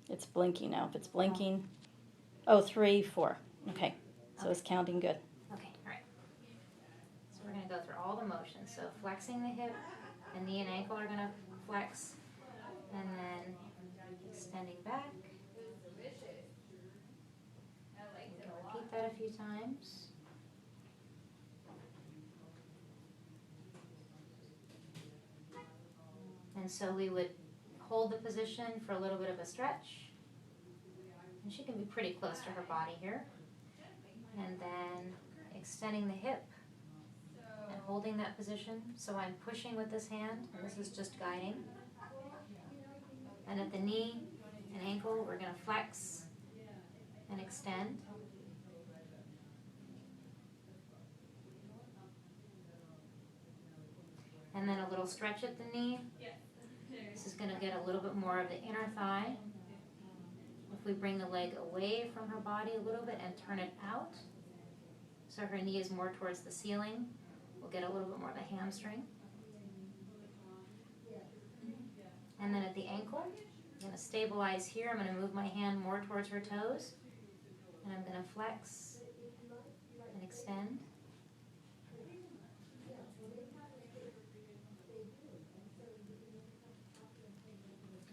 It's blinking now. If it's blinking, oh, 3, 4. Okay, so Okay. it's counting good. Okay, all right. So we're going to go through all the motions. So flexing the hip, the knee and ankle are going to flex, and then extending back. We can repeat that a few times. And so we would hold the position for a little bit of a stretch. And she can be pretty close to her body here. And then extending the hip and holding that position. So I'm pushing with this hand, and this is just guiding. And at the knee and ankle, we're going to flex and extend. And then a little stretch at the knee. This is going to get a little bit more of the inner thigh. If we bring the leg away from her body a little bit and turn it out, so her knee is more towards the ceiling, we'll get a little bit more of the hamstring. And then at the ankle, I'm going to stabilize here. I'm going to move my hand more towards her toes. And I'm going to flex and extend.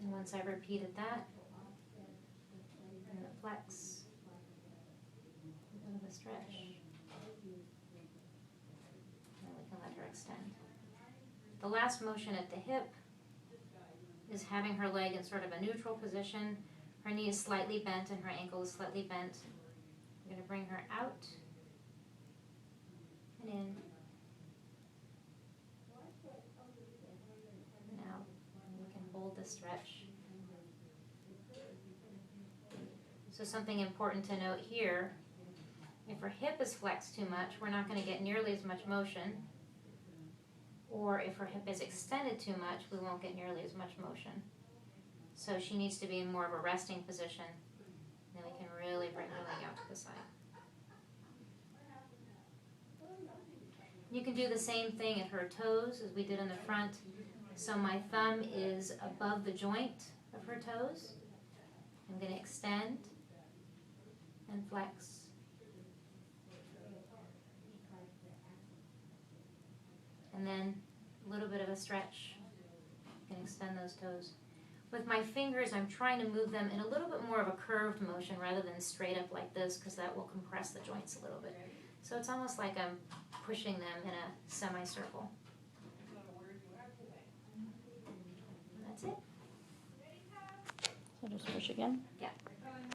And once I've repeated that, I'm going to flex, a bit of a stretch, and we can let her extend. The last motion at the hip is having her leg in sort of a neutral position. Her knee is slightly bent and her ankle is slightly bent. We're going to bring her out and in and out. And we can hold the stretch. So something important to note here, if her hip is flexed too much, we're not going to get nearly as much motion. Or if her hip is extended too much, we won't get nearly as much motion. So she needs to be in more of a resting position. Then we can really bring her leg out to the side. You can do the same thing at her toes as we did in the front. So my thumb is above the joint of her toes. I'm going to extend and flex. And then a little bit of a stretch. You can extend those toes. With my fingers, I'm trying to move them in a little bit more of a curved motion rather than straight up like this, because that will compress the joints a little bit. So it's almost like I'm pushing them in a semicircle. That's it. So just push again. Yeah.